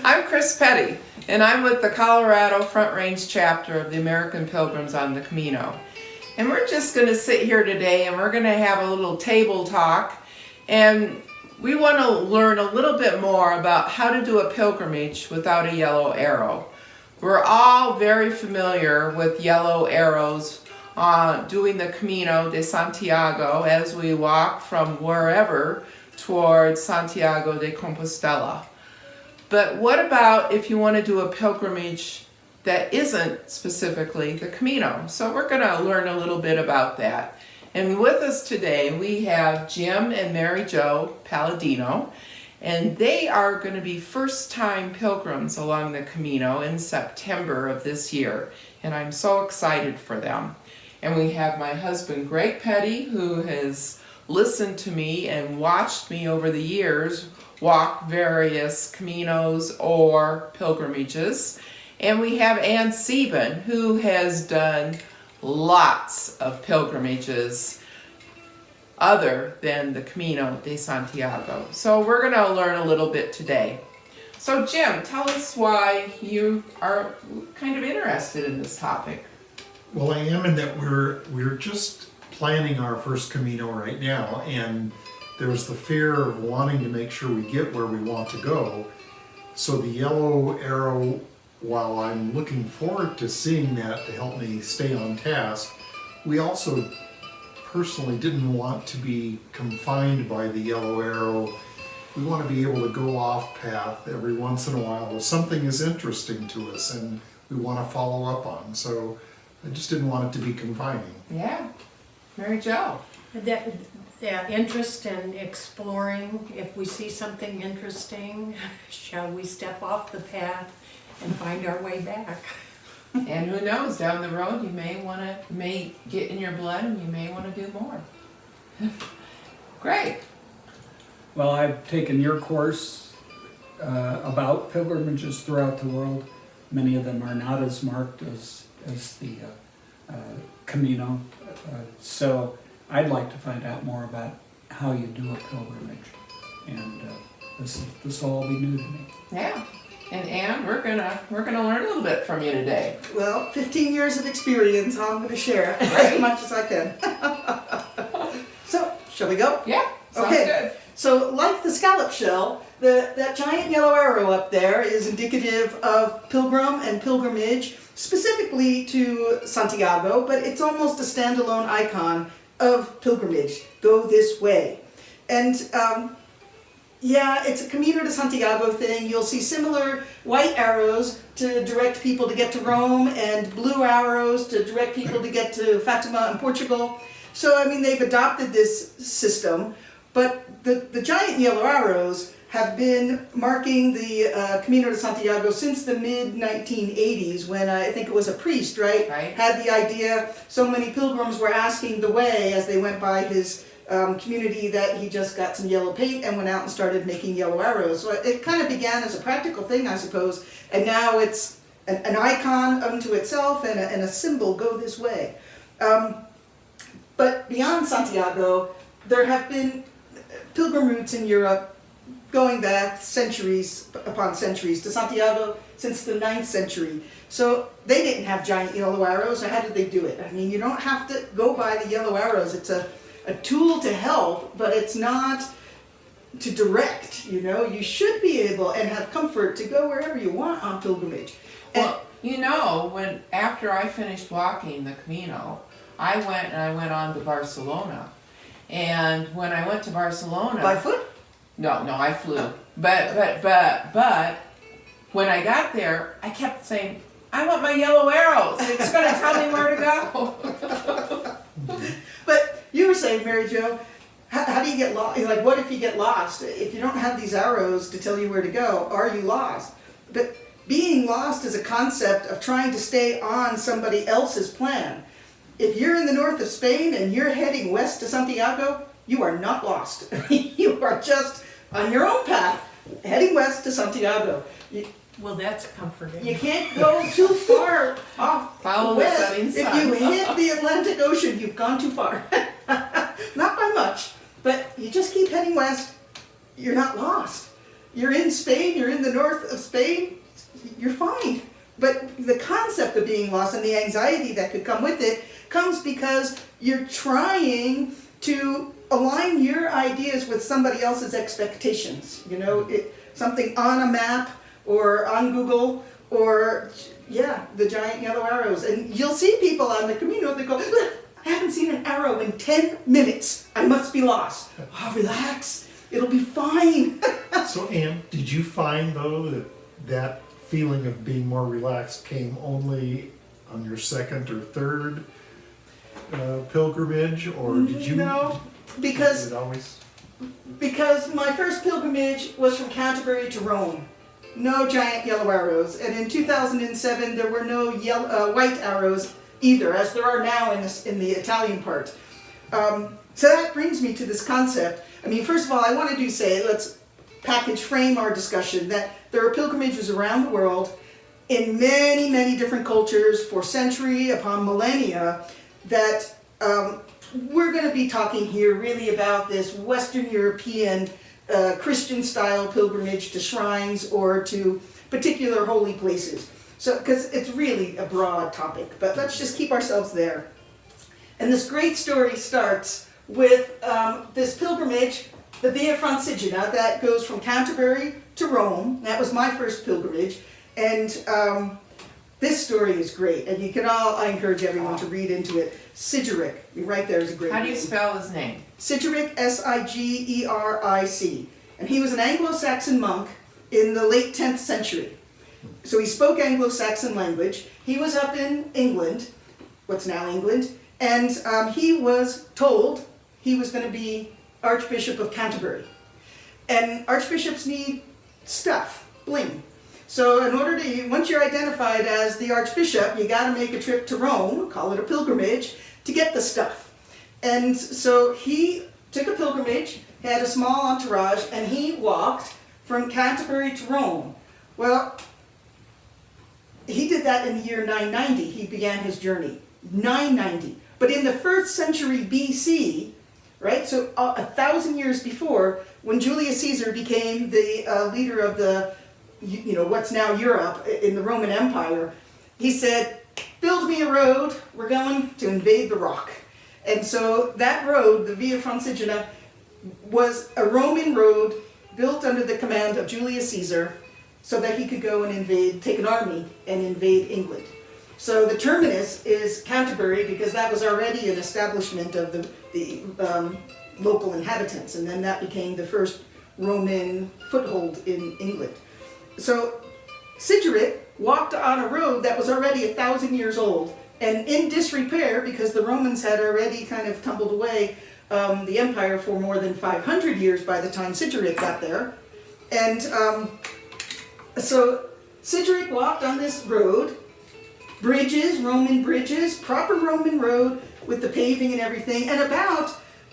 I'm Chris Petty, and I'm with the Colorado Front Range chapter of the American Pilgrims on the Camino. And we're just going to sit here today and we're going to have a little table talk. And we want to learn a little bit more about how to do a pilgrimage without a yellow arrow. We're all very familiar with yellow arrows doing the Camino de Santiago as we walk from wherever towards Santiago de Compostela. But what about if you want to do a pilgrimage that isn't specifically the Camino? So we're going to learn a little bit about that. And with us today we have Jim and Mary Jo Palladino, and they are going to be first-time pilgrims along the Camino in September of this year, and I'm so excited for them. And we have my husband Greg Petty, who has listened to me and watched me over the years walk various Caminos or pilgrimages. And we have Ann Sieben, who has done lots of pilgrimages other than the Camino de Santiago. So we're going to learn a little bit today. So Jim, tell us why you are kind of interested in this topic. Well, I am in that we're just planning our first Camino right now, and there's the fear of wanting to make sure we get where we want to go. So the yellow arrow, while I'm looking forward to seeing that to help me stay on task, we also personally didn't want to be confined by the yellow arrow. We want to be able to go off path every once in a while if something is interesting to us and we want to follow up on. So I just didn't want it to be confining. Yeah. Mary Jo. That interest in exploring, if we see something interesting, shall we step off the path and find our way back? And who knows, down the road you may get in your blood and you may want to do more. Great. Well, I've taken your course about pilgrimages throughout the world. Many of them are not as marked as the Camino. So I'd like to find out more about how you do a pilgrimage. And this will all be new to me. Yeah. And Ann, we're gonna learn a little bit from you today. Well, 15 years of experience, I'm going to share as much as I can. So, shall we go? Yeah, sounds good. So, like the scallop shell, that giant yellow arrow up there is indicative of pilgrim and pilgrimage, specifically to Santiago, but it's almost a standalone icon of pilgrimage. Go this way. And yeah, it's a Camino de Santiago thing. You'll see similar white arrows to direct people to get to Rome and blue arrows to direct people to get to Fatima in Portugal. So, I mean, they've adopted this system, but the giant yellow arrows have been marking the Camino de Santiago since the mid-1980s when I think it was a priest, right? Had the idea. So many pilgrims were asking the way as they went by his community that he just got some yellow paint and went out and started making yellow arrows. So it kind of began as a practical thing, I suppose, and now it's an icon unto itself and a symbol, go this way. But beyond Santiago, there have been pilgrim routes in Europe going back centuries upon centuries to Santiago since the 9th century. So they didn't have giant yellow arrows, so how did they do it? I mean, you don't have to go by the yellow arrows. It's a tool to help, but it's not to direct, you know. You should be able and have comfort to go wherever you want on pilgrimage. Well, you know, after I finished walking the Camino, I went on to Barcelona. And when I went to Barcelona... By foot? No, I flew. But when I got there, I kept saying, I want my yellow arrows. It's going to tell me where to go. But you were saying, Mary Jo, how do you get lost? Like, what if you get lost? If you don't have these arrows to tell you where to go, are you lost? But being lost is a concept of trying to stay on somebody else's plan. If you're in the north of Spain and you're heading west to Santiago, you are not lost. You are just on your own path, heading west to Santiago. Well, that's comforting. You can't go too far off Follow west. the setting sun. If you hit the Atlantic Ocean, you've gone too far. Not by much, but you just keep heading west. You're not lost. you're in Spain, you're in the north of Spain, you're fine. But the concept of being lost and the anxiety that could come with it comes because you're trying to align your ideas with somebody else's expectations. You know, something on a map or on Google or, yeah, the giant yellow arrows. And you'll see people on the Camino that go, "Look, I haven't seen an arrow in 10 minutes. I must be lost." Oh, relax. It'll be fine. So, Ann, did you find, though, that feeling of being more relaxed came only on your second or third pilgrimage, or did you? No, because Did it always? Because my first pilgrimage was from Canterbury to Rome. No giant yellow arrows. And in 2007, there were no white arrows either, as there are now in the Italian part. So that brings me to this concept. I mean, first of all, I wanted to say, let's frame our discussion, that there are pilgrimages around the world in many, many different cultures for century upon millennia that we're going to be talking here really about this Western European Christian-style pilgrimage to shrines or to particular holy places. So, because it's really a broad topic, but let's just keep ourselves there. And this great story starts with this pilgrimage, the Via Francigena, that goes from Canterbury to Rome. That was my first pilgrimage. And this story is great. And I encourage everyone to read into it. Sigeric, right there is a great How do you name. spell his name? Sigeric, Sigeric. And he was an Anglo-Saxon monk in the late 10th century. So he spoke Anglo-Saxon language. He was up in England, what's now England, and he was told he was going to be Archbishop of Canterbury. And archbishops need stuff, bling. So in order to, once you're identified as the archbishop, you got to make a trip to Rome, call it a pilgrimage, to get the stuff. And so he took a pilgrimage, had a small entourage, and he walked from Canterbury to Rome. Well, he did that in the year 990. He began his journey. 990. But in the 1st century BC, right, so 1,000 years before, when Julius Caesar became the leader of the, what's now Europe in the Roman Empire, he said, build me a road, we're going to invade the rock. And so that road, the Via Francigena, was a Roman road built under the command of Julius Caesar so that he could go and take an army and invade England. So the terminus is Canterbury because that was already an establishment of the local inhabitants, and then that became the first Roman foothold in England. So Sigeric walked on a road that was already 1,000 years old and in disrepair because the Romans had already kind of tumbled away the empire for more than 500 years by the time Sigeric got there. And so Sigeric walked on this road, bridges, Roman bridges, proper Roman road with the paving and everything, and about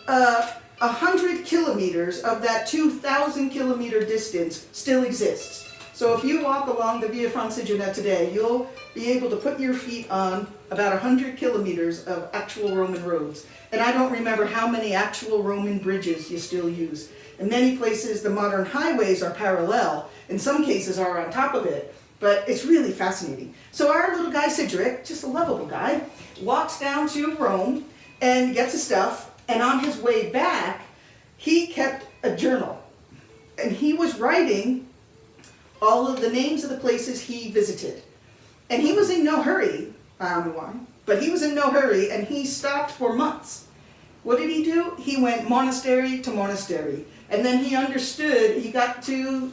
100 kilometers of that 2,000 kilometer distance still exists. So if you walk along the Via Francigena today, you'll be able to put your feet on about 100 kilometers of actual Roman roads. And I don't remember how many actual Roman bridges you still use. In many places, the modern highways are parallel. In some cases are on top of it. But it's really fascinating. So our little guy Sigeric, just a lovable guy, walks down to Rome and gets his stuff. And on his way back, he kept a journal. And he was writing all of the names of the places he visited. And he was in no hurry, I don't know why, but he was in no hurry and he stopped for months. What did he do? He went monastery to monastery. And then he understood, he got to,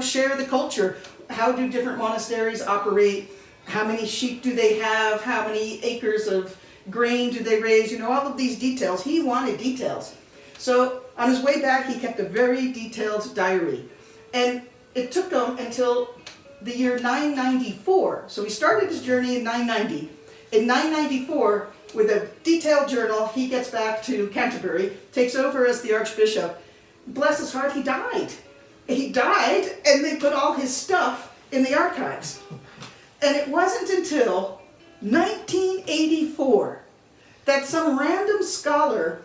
share the culture. How do different monasteries operate? How many sheep do they have? How many acres of grain do they raise? All of these details. He wanted details. So on his way back, he kept a very detailed diary. And it took him until the year 994. So he started his journey in 990. In 994, with a detailed journal, he gets back to Canterbury, takes over as the archbishop. Bless his heart, he died. He died, and they put all his stuff in the archives. And it wasn't until 1984 that some random scholar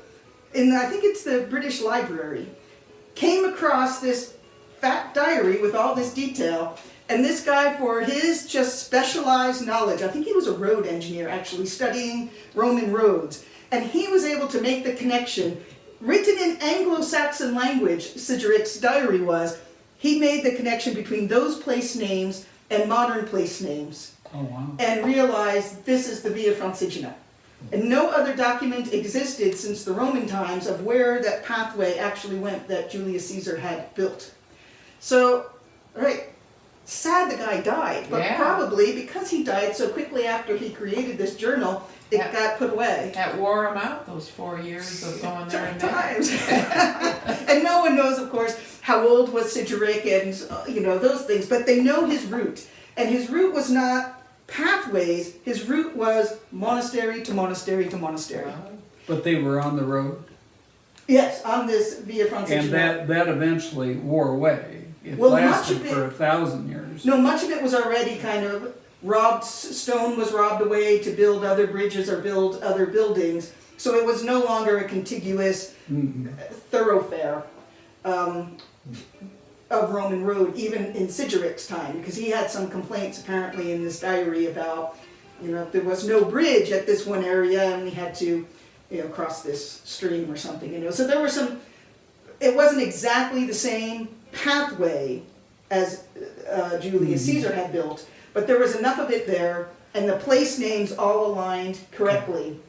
in, I think it's the British Library, came across this fat diary with all this detail. And this guy, for his just specialized knowledge, I think he was a road engineer actually, studying Roman roads. And he was able to make the connection, written in Anglo-Saxon language, Sigiric's diary was, he made the connection between those place names and modern place names. Oh, wow. And realized this is the Via Francigena. And no other document existed since the Roman times of where that pathway actually went that Julius Caesar had built. So, right, sad the guy died, but Yeah. probably because he died so quickly after he created this journal, it Yeah. got put away. That wore him out, those 4 years of going there and back. Times. And no one knows, of course, how old was Sigiric and, those things, but they know his route. And his route was not pathways, his route was monastery to monastery to monastery. But they were on the road, Yes, on this Via Francigena. and that eventually wore away. It Well, much lasted of it- for 1,000 years. No, much of it was already kind of robbed, stone was robbed away to build other bridges or build other buildings. So it was no longer a contiguous thoroughfare of Roman road, even in Sigiric's time, because he had some complaints apparently in this diary about, there was no bridge at this one area and we had to, cross this stream or something, So there were some, it wasn't exactly the same pathway as Julius Caesar had built, but there was enough of it there, and the place names all aligned correctly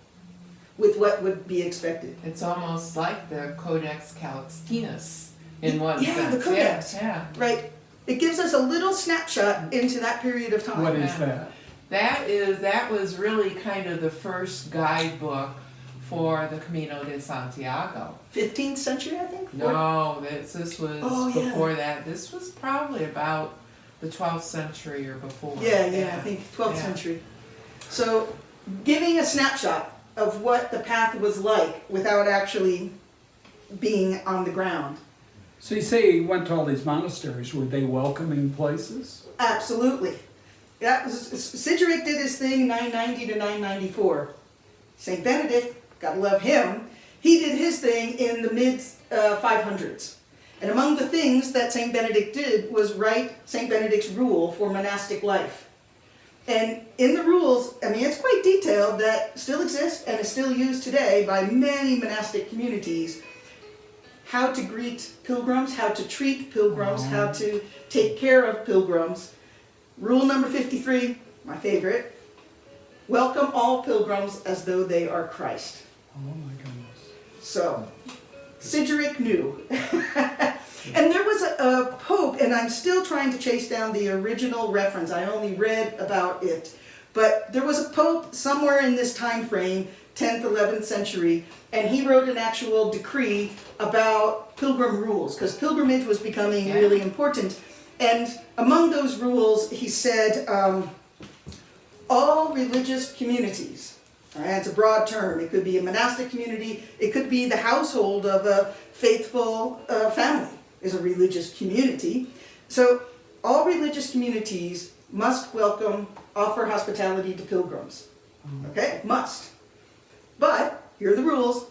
with what would be expected. It's almost like the Codex Calixtinus in one Yeah, sense. the Codex. Yeah. Right? It gives us a little snapshot into that period of time. What is that? That was really kind of the first guidebook for the Camino de Santiago. 15th century, I think? No, this was Oh, yeah. before that. This was probably about the 12th century or before. Yeah, I think 12th Yeah. century. So, giving a snapshot of what the path was like without actually being on the ground. So you say he went to all these monasteries. Were they welcoming places? Absolutely. That was, Sigiric did his thing 990 to 994. St. Benedict, gotta love him, he did his thing in the mid 500s. And among the things that St. Benedict did was write St. Benedict's rule for monastic life. And in the rules, it's quite detailed, that still exists and is still used today by many monastic communities. How to greet pilgrims, how to treat pilgrims, how to take care of pilgrims. Rule number 53, my favorite, welcome all pilgrims as though they are Christ. Oh my goodness. So, Sigiric knew. And there was a pope, and I'm still trying to chase down the original reference, I only read about it, but there was a pope somewhere in this time frame, 10th, 11th century, and he wrote an actual decree about pilgrim rules, because pilgrimage was becoming really important. And among those rules, he said, all religious communities, it's a broad term, it could be a monastic community, it could be the household of a faithful family is a religious community. So all religious communities must offer hospitality to pilgrims. Okay, must. But, here are the rules.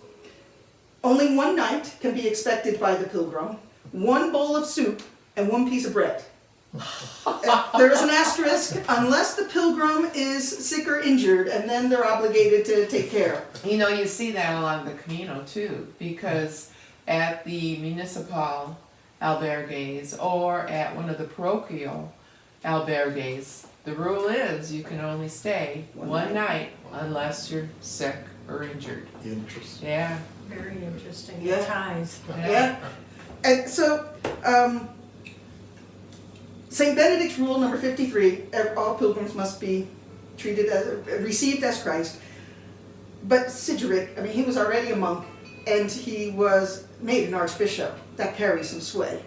Only one night can be expected by the pilgrim, one bowl of soup, and one piece of bread. There is an asterisk, unless the pilgrim is sick or injured, and then they're obligated to take care. You see that along the Camino too, because at the municipal albergues or at one of the parochial albergues, the rule is you can only stay one night unless you're sick or injured. Interesting. Yeah. Very interesting. Yeah. Ties. Yeah. And so, St. Benedict's rule number 53, all pilgrims must be received as Christ. But Sigiric, he was already a monk, and he was made an archbishop. That carries some sway.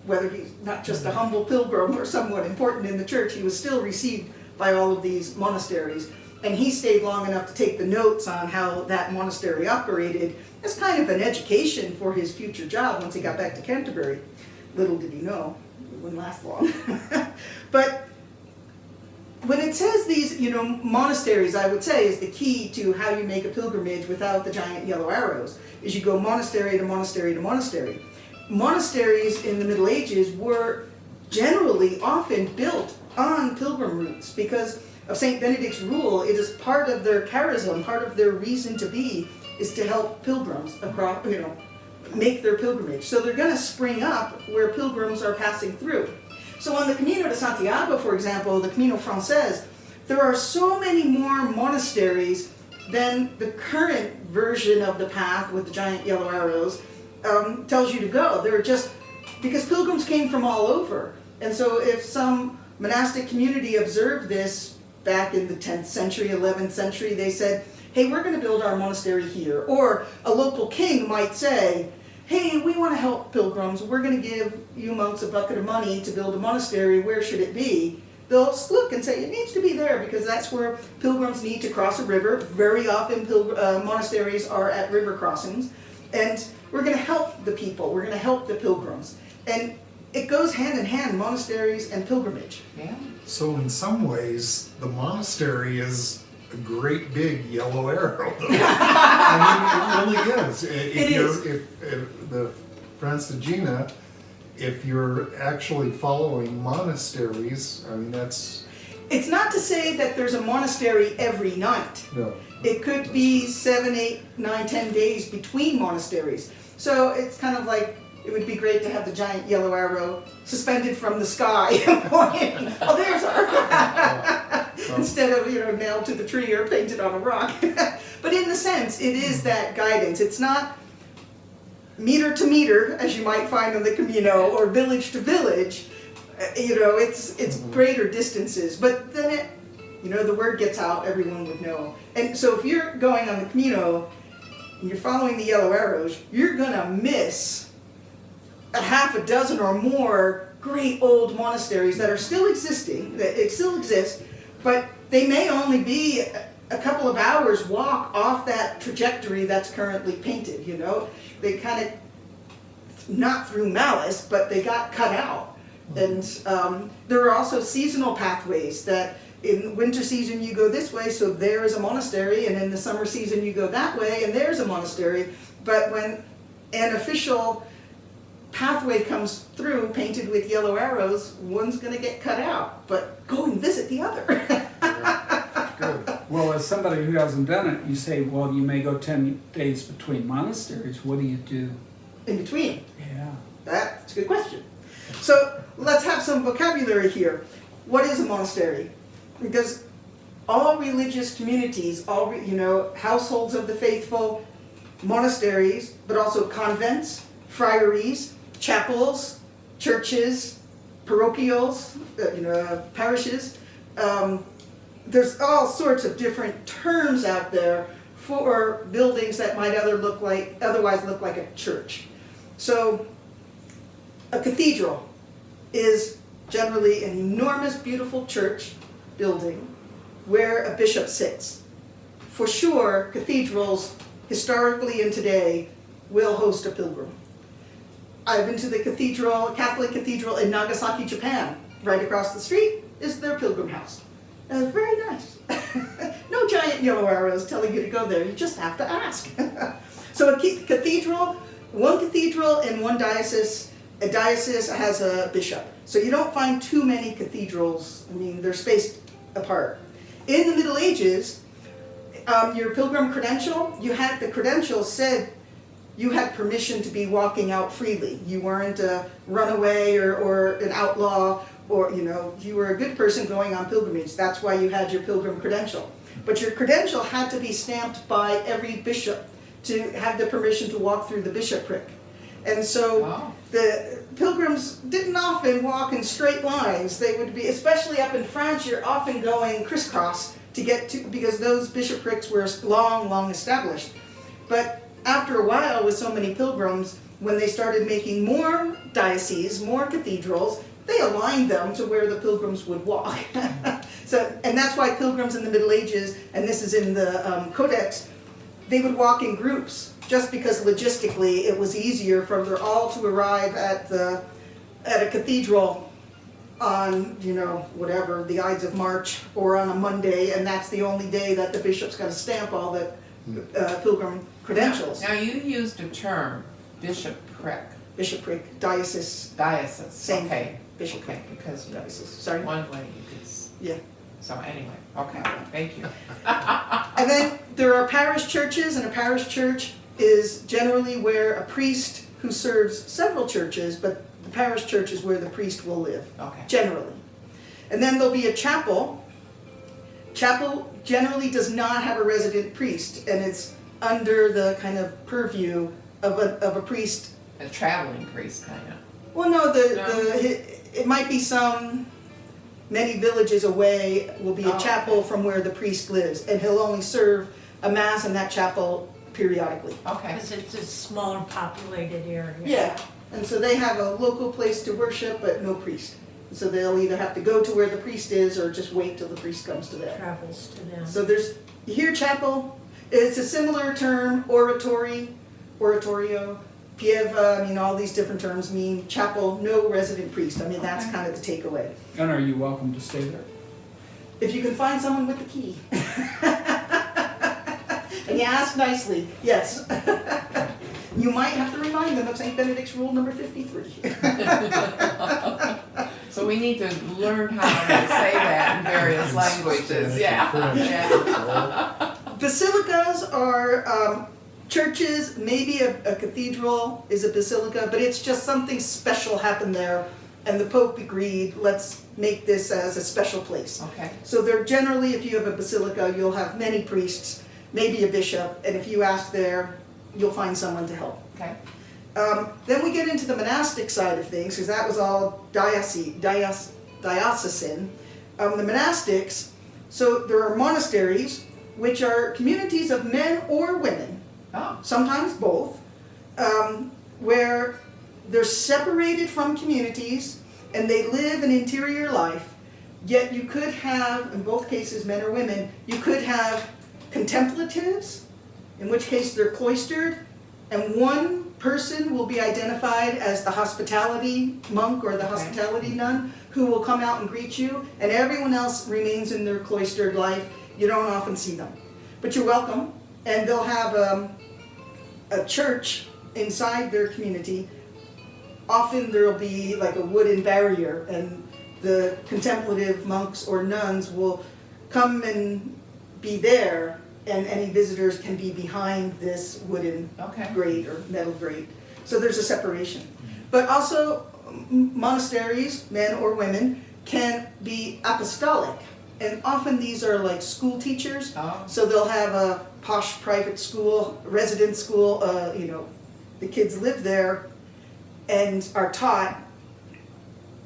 Whether he's not just a humble pilgrim or somewhat important in the church, he was still received by all of these monasteries. And he stayed long enough to take the notes on how that monastery operated as kind of an education for his future job once he got back to Canterbury. Little did he know, it wouldn't last long. But when it says these, monasteries, I would say, is the key to how you make a pilgrimage without the giant yellow arrows, is you go monastery to monastery to monastery. monasteries in the Middle Ages were generally often built on pilgrim routes because of Saint Benedict's rule. It is part of their charism, part of their reason to be, is to help pilgrims across, make their pilgrimage. So they're going to spring up where pilgrims are passing through. So on the Camino de Santiago, for example, the Camino Frances, there are so many more monasteries than the current version of the path with the giant yellow arrows tells you to go. They're just, because pilgrims came from all over. And so if some monastic community observed this back in the 10th century, 11th century, they said, hey, we're going to build our monastery here. Or a local king might say, hey, we want to help pilgrims. We're going to give you monks a bucket of money to build a monastery. Where should it be? They'll look and say, it needs to be there because that's where pilgrims need to cross a river. Very often monasteries are at river crossings. And we're going to help the people. We're going to help the pilgrims. And it goes hand in hand, monasteries and pilgrimage. Yeah. So in some ways, the monastery is a great big yellow arrow, though. I mean, it really is. If the Francigena, if you're actually following monasteries, I mean, that's... It's not to say that there's a monastery every night. No. It could be 7, 8, 9, 10 days between monasteries. So it's kind of like, it would be great to have the giant yellow arrow suspended from the sky. Oh, there's our... Instead of, nailed to the tree or painted on a rock. But in the sense, it is that guidance. It's not meter to meter, as you might find on the Camino, or village to village. It's greater distances. But then the word gets out, everyone would know. And so if you're going on the Camino and you're following the yellow arrows, you're gonna miss a half a dozen or more great old monasteries that are still existing, that still exist, but they may only be a couple of hours walk off that trajectory that's currently painted, They kind of, not through malice, but they got cut out. And there are also seasonal pathways that in winter season you go this way, so there is a monastery, and in the summer season you go that way, and there's a monastery. But when an official pathway comes through painted with yellow arrows, one's going to get cut out, but go and visit the other. Good. Well, as somebody who hasn't done it, you say, well, you may go 10 days between monasteries. What do you do? In between. Yeah. That's a good question. So let's have some vocabulary here. What is a monastery? Because all religious communities, households of the faithful, monasteries, but also convents, friaries, chapels, churches, parochials, parishes. There's all sorts of different terms out there for buildings that might otherwise look like a church. So a cathedral is generally an enormous, beautiful church building where a bishop sits. For sure, cathedrals, historically and today, will host a pilgrim. I've been to the Catholic cathedral in Nagasaki, Japan. Right across the street is their pilgrim house. And it's very nice. No giant yellow arrows telling you to go there. You just have to ask. So one cathedral in one diocese, a diocese has a bishop. So you don't find too many cathedrals. I mean, they're spaced apart. In the Middle Ages, your pilgrim credential, the credential said you had permission to be walking out freely. You weren't a runaway or an outlaw, or you were a good person going on pilgrimage. That's why you had your pilgrim credential. But your credential had to be stamped by every bishop to have the permission to walk through the bishopric. And so the pilgrims didn't often walk in straight lines. They would be, especially up in France, you're often going crisscross to get to, because those bishoprics were long established. But after a while, with so many pilgrims, when they started making more dioceses, more cathedrals, they aligned them to where the pilgrims would walk. And that's why pilgrims in the Middle Ages, and this is in the Codex, they would walk in groups, just because logistically it was easier for them all to arrive at a cathedral on, whatever, the Ides of March, or on a Monday, and that's the only day that the bishop's got to stamp all the pilgrim credentials. Now you used a term, bishopric. bishopric, diocese, Diocese, Same. okay. bishopric, Okay, because diocese, sorry. one way you could, Yeah. so anyway, okay, thank you. And then there are parish churches, and a parish church is generally where a priest who serves several churches, but the parish church is where the priest will live, Okay, generally. And then there'll be a chapel. Chapel generally does not have a resident priest, and it's under the kind of purview of a priest. a traveling priest kind of. Well, no, No? it might be many villages away will be a Oh, chapel okay. from where the priest lives, and he'll only serve a mass in that chapel periodically. Okay, Because it's a smaller populated area. Yeah, and so they have a local place to worship, but no priest. So they'll either have to go to where the priest is or just wait till the priest comes to them. Travels to them. So you hear chapel, it's a similar term, oratorio, pieva, I mean, all these different terms mean chapel, no resident priest. I mean, that's Okay. kind of the takeaway. And are you welcome to stay there? If you can find someone with the key. And you ask nicely, yes. You might have to remind them of St. Benedict's rule number 53. so we need to learn how to say that in various languages, yeah. Yeah. Basilicas are churches, maybe a cathedral is a basilica, but it's just something special happened there, and the Pope agreed, let's make this as a special place. Okay, So they're generally, if you have a basilica, you'll have many priests, maybe a bishop, and if you ask there, you'll find someone to help. okay, Then we get into the monastic side of things, because that was all diocesan. The monastics, so there are monasteries, which are communities of men or women, oh, sometimes both, where they're separated from communities and they live an interior life, yet you could have, in both cases, men or women, you could have contemplatives, in which case they're cloistered, and one person will be identified as the hospitality monk or the Okay. hospitality nun who will come out and greet you, and everyone else remains in their cloistered life. You don't often see them, but you're welcome, and they'll have a church inside their community. Often there'll be like a wooden barrier, and the contemplative monks or nuns will come and be there, and any visitors can be behind this wooden okay, grate or metal grate. So there's a separation. But also monasteries, men or women, can be apostolic, and often these are like school teachers. oh, So they'll have a posh private school, resident school, the kids live there and are taught,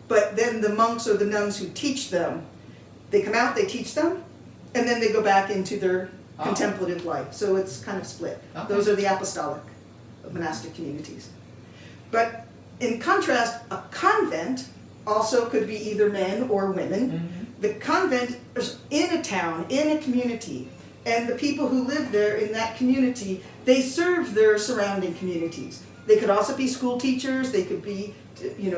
but then the monks or the nuns who teach them, they come out, they teach them, and then they go back into their Oh. contemplative life. So it's kind of split. Okay. Those are the apostolic monastic communities. But in contrast, a convent also could be either men or women. mhm, The convent is in a town, in a community, and the people who live there in that community, they serve their surrounding communities. They could also be school teachers, they could be,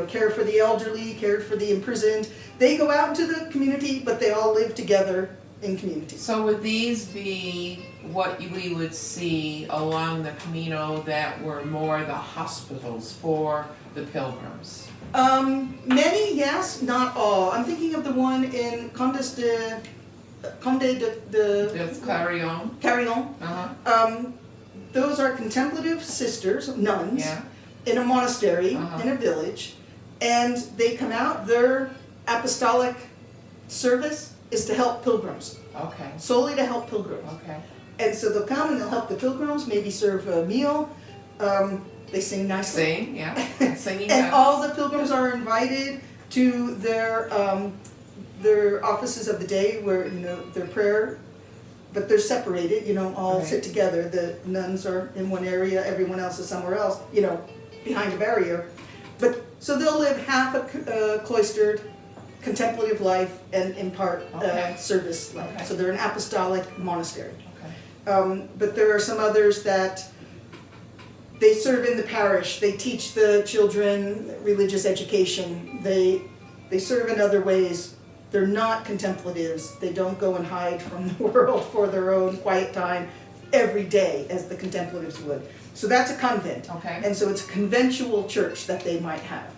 care for the elderly, care for the imprisoned. They go out into the community, but they all live together in communities. So would these be what we would see along the Camino that were more the hospitals for the pilgrims? Many, yes, not all. I'm thinking of the one in Conde de That's Clarion? Carillon. Uh-huh, Those are contemplative sisters, nuns, yeah, in a monastery, Uh-huh. in a village, and they come out, their apostolic service is to help pilgrims, okay, solely to help pilgrims. okay, And so they'll come and they'll help the pilgrims, maybe serve a meal, they sing nicely. sing, yeah, singing And bells. all the pilgrims are invited to their offices of the day where, their prayer, but they're separated, all Right. sit together. The nuns are in one area, everyone else is somewhere else, behind a barrier. But, so they'll live half a cloistered, contemplative life and in part Okay. service life. Okay. So they're an apostolic monastery. Okay, But there are some others that they serve in the parish, they teach the children religious education, they serve in other ways. They're not contemplatives, they don't go and hide from the world for their own quiet time every day as the contemplatives would. So that's a convent. Okay. And so it's a conventual church that they might have,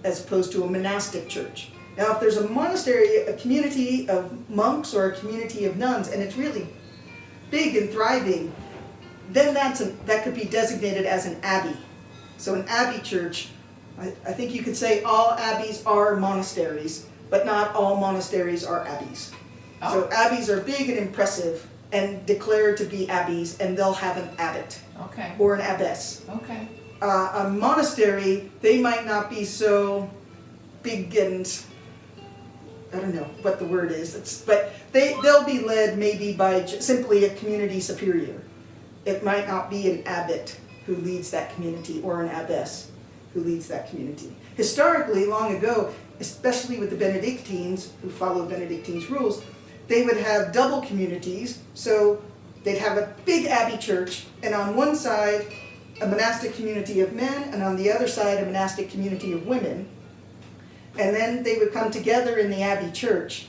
as opposed to a monastic church. Now, if there's a monastery, a community of monks or a community of nuns, and it's really big and thriving, then that could be designated as an abbey. So an abbey church, I think you could say all abbeys are monasteries, but not all monasteries are abbeys. Oh. So abbeys are big and impressive and declared to be abbeys, and they'll have an abbot Okay. or an abbess. Okay. A monastery, they might not be so big and, I don't know what the word is, but they'll be led maybe by simply a community superior. It might not be an abbot who leads that community or an abbess who leads that community. Historically, long ago, especially with the Benedictines, who followed Benedictines' rules, they would have double communities. So they'd have a big abbey church, and on one side, a monastic community of men, and on the other side, a monastic community of women. And then they would come together in the abbey church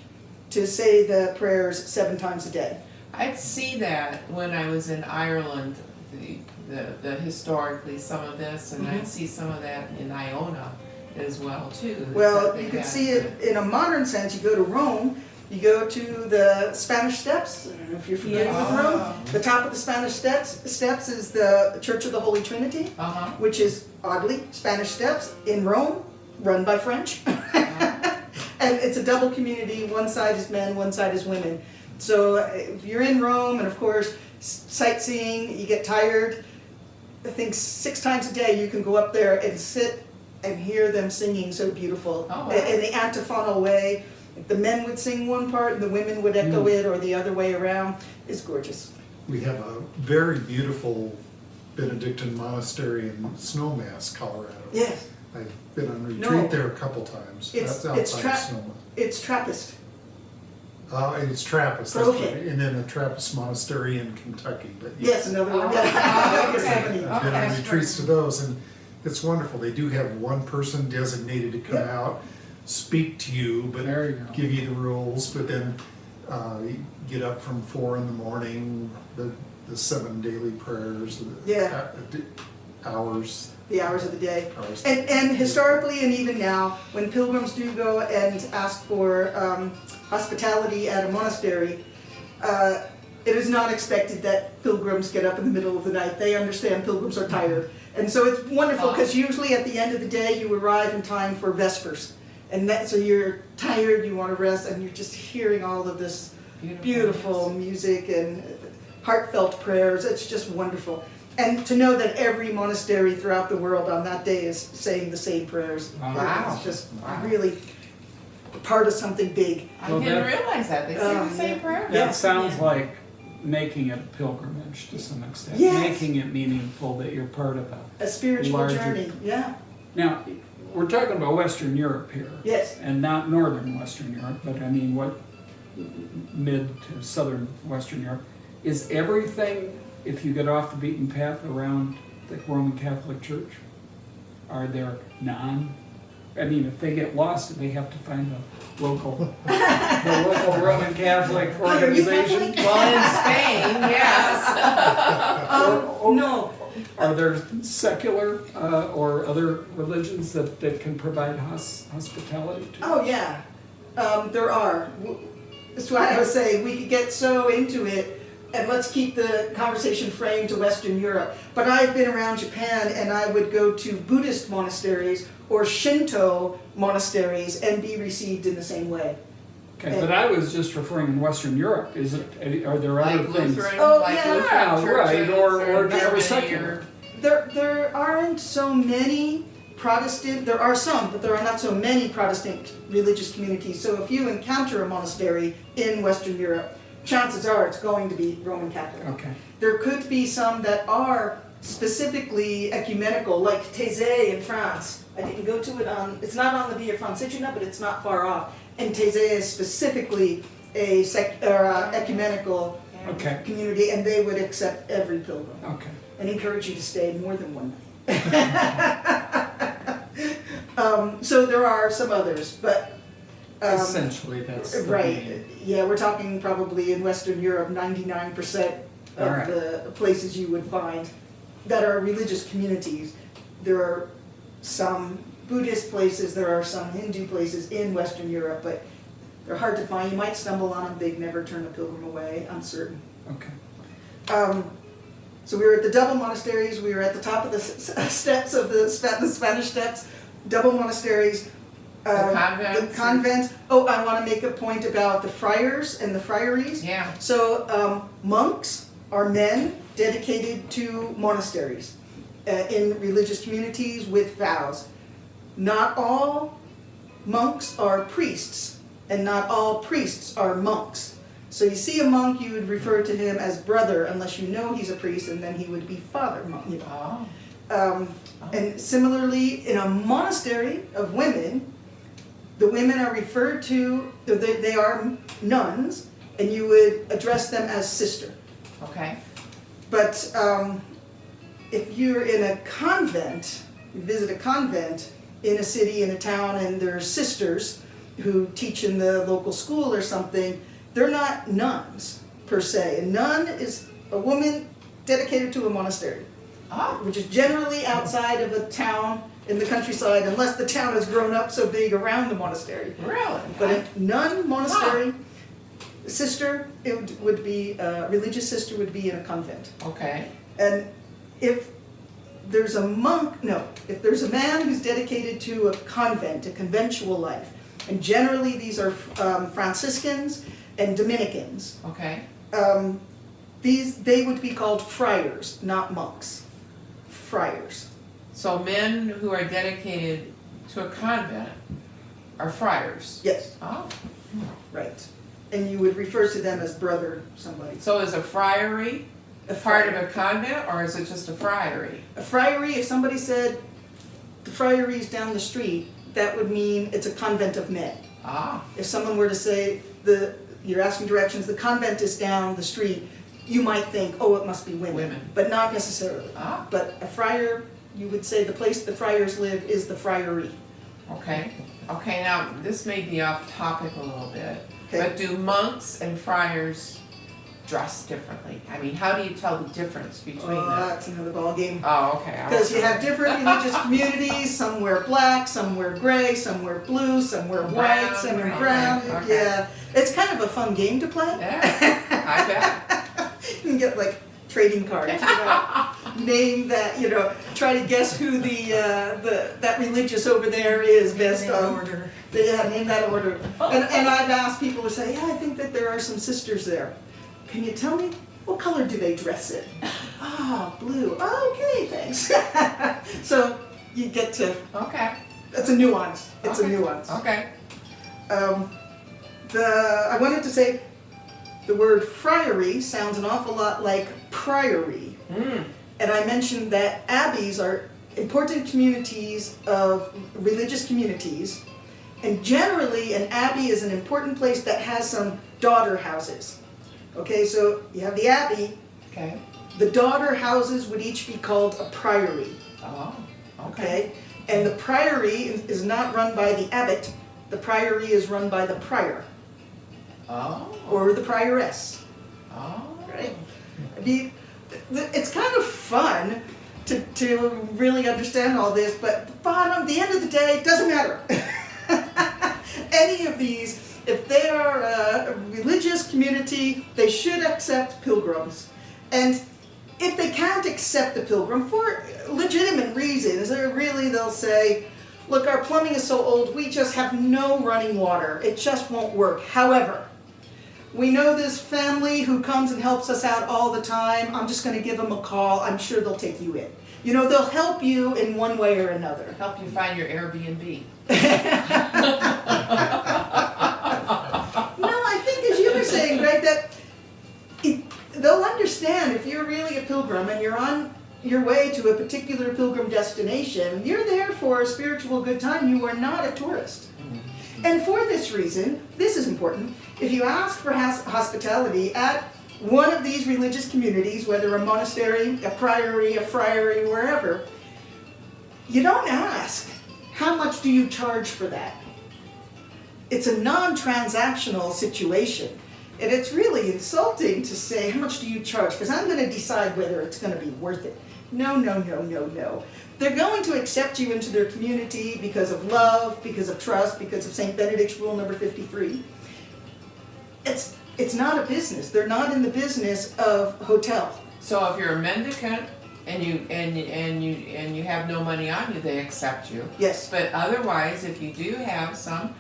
to say the prayers 7 times a day. I'd see that when I was in Ireland, the historically some of this, and I'd see some of that in Iona as well too. Well, They you could had see it in a modern sense. You go to Rome, you go to the Spanish Steps. I don't know if you're familiar with Rome. The top of the Spanish steps is the Church of the Holy Trinity, Uh-huh. which is oddly Spanish Steps in Rome, run by French. And it's a double community. One side is men, one side is women. So if you're in Rome, and of course sightseeing, you get tired, I think 6 times a day you can go up there and sit and hear them singing so beautiful. Oh, wow. In the antiphonal way. The men would sing one part and the women would echo it, or the other way around. It's gorgeous. We have a very beautiful Benedictine monastery in Snowmass, Colorado. Yes, I've been on retreat No. there a couple times. It's- That's it's outside of Snowmass. it's Trappist. It's Trappist, that's Okay. right. And then a Trappist monastery in Kentucky. But Yes, another one. Oh, Yeah. okay. Yosemite. I've been Okay. on retreats to those, and it's wonderful. They do have one person designated to come Yeah. out, speak to you, but There you go. give you the rules, but then you get up from 4 in the morning, the 7 daily prayers, Yeah. hours. The hours of the day. Hours. And historically, and even now, when pilgrims do go and ask for hospitality at a monastery, it is not expected that pilgrims get up in the middle of the night. They understand pilgrims are tired. And so it's wonderful, because usually at the end of the day, you arrive in time for Vespers. And so you're tired, you want to rest, and you're just hearing all of this beautiful music and heartfelt prayers. It's just wonderful. And to know that every monastery throughout the world on that day is saying the same prayers. Wow. It's just Wow. really part of something big. I Well, didn't that- realize that. They say the same yeah. prayer. That Yeah. sounds like making it a pilgrimage to some extent. Yes. Making it meaningful that you're part of a. A spiritual Larger- journey, yeah. Now, we're talking about Western Europe here. Yes. And not Northern Western Europe, but I mean, what, mid to Southern Western Europe. Is everything, if you get off the beaten path around the Roman Catholic Church? Are there I mean, if they get lost, they have to find the local Roman Catholic Are you organization? Catholic? Well, in Spain, yes. No. Are there secular or other religions that can provide hospitality to? Oh, yeah. There are. That's why I was saying we could get so into it, and let's keep the conversation framed to Western Europe. But I've been around Japan, and I would go to Buddhist monasteries or Shinto monasteries and be received in the same way. Okay, but I was just referring in Western Europe. Are there other Like things? Lutheran, Oh, like yeah. Lutheran Yeah, right, churches or Germany secular. There aren't so many Protestant, there are some, but there are not so many Protestant religious communities. So if you encounter a monastery in Western Europe, chances are it's going to be Roman Catholic. Okay. There could be some that are specifically ecumenical, like Taizé in France. I didn't go to it it's not on the Via Francigena, but it's not far off. And Taizé is specifically a ecumenical Okay. community, and they would accept every pilgrim Okay. and encourage you to stay more than one night. So there are some others, but Essentially, that's the right. main. Yeah, we're talking probably in Western Europe, 99% of All right. the places you would find that are religious communities. There are some Buddhist places, there are some Hindu places in Western Europe, but they're hard to find. You might stumble on them, they'd never turn a pilgrim away, I'm certain. Okay. So we were at the double monasteries, we were at the top of the steps of the Spanish steps, double monasteries. Convents. The convents. Oh, I want to make a point about the friars and the friaries. Yeah. So monks are men dedicated to monasteries in religious communities with vows. Not all monks are priests, and not all priests are monks. So you see a monk, you would refer to him as brother, unless you know he's a priest, and then he would be father monk. You know. Oh. And similarly, in a monastery of women, the women are referred to, they are nuns, and you would address them as sister. Okay. But if you're in a convent, you visit a convent in a city, in a town, and there are sisters who teach in the local school or something, they're not nuns per se. A nun is a woman dedicated to a monastery, Oh. which is generally outside of a town in the countryside, unless the town has grown up so big around the monastery. Really? But a nun monastery, sister, it would be, religious sister would be in a convent. Okay. And if there's a monk, no, if there's a man who's dedicated to a convent, a conventual life, and generally these are Franciscans and Dominicans, Okay. they would be called friars, not monks. Friars. So men who are dedicated to a convent are friars. Yes, Oh. right. And you would refer to them as brother somebody. So is a friary A part of friar. a convent, or is it just a friary? A friary, if somebody said the friary is down the street, that would mean it's a convent of men. Ah. If someone were to say, you're asking directions, the convent is down the street, you might think, oh, it must be women. Women. But not necessarily. Ah. But a friar, you would say the place the friars live is the friary. Okay. Okay. Now this may be off topic a little bit, Okay. but do monks and friars dress differently? I mean, how do you tell the difference between them? That's another ballgame. Oh, okay. Because you have different religious communities, some wear black, some wear gray, some wear blue, some wear white, Brown, some wear okay, brown. okay. Yeah, it's kind of a fun game to play. Yeah, I bet. You can get like trading cards, name that, try to guess who that religious over there is based Name on. order. Yeah, name that order. And I've asked people to say, yeah, I think that there are some sisters there. Can you tell me what color do they dress in? Ah, blue. Okay, thanks. So you get to. Okay. It's a nuance. It's Okay. a nuance. Okay. I wanted to say the word friary sounds an awful lot like priory. Mm. And I mentioned that abbeys are important communities of religious communities. And generally, an abbey is an important place that has some daughter houses. Okay, so you have the abbey. Okay. The daughter houses would each be called a priory. Oh. Okay. Okay? And the priory is not run by the abbot. The priory is run by the prior. Oh. Or the prioress. Oh. Right? It's kind of fun to really understand all this, but the end of the day, it doesn't matter. Any of these, if they are a religious community, they should accept pilgrims. And if they can't accept a pilgrim for legitimate reasons, they'll say, look, our plumbing is so old, we just have no running water. It just won't work. However, we know this family who comes and helps us out all the time. I'm just going to give them a call. I'm sure they'll take you in. They'll help you in one way or another. Help you find your Airbnb. No, I think as you were saying, right, that they'll understand if you're really a pilgrim and you're on your way to a particular pilgrim destination, you're there for a spiritual good time. You are not a tourist. And for this reason, this is important, if you ask for hospitality at one of these religious communities, whether a monastery, a priory, a friary, wherever, you don't ask, how much do you charge for that? It's a non-transactional situation. And it's really insulting to say, how much do you charge? Because I'm going to decide whether it's going to be worth it. No, no, no, no, no. They're going to accept you into their community because of love, because of trust, because of St. Benedict's rule number 53. It's not a business. They're not in the business of hotel. So if you're a mendicant and you have no money on you, they accept you. Yes. But otherwise, if you do have some,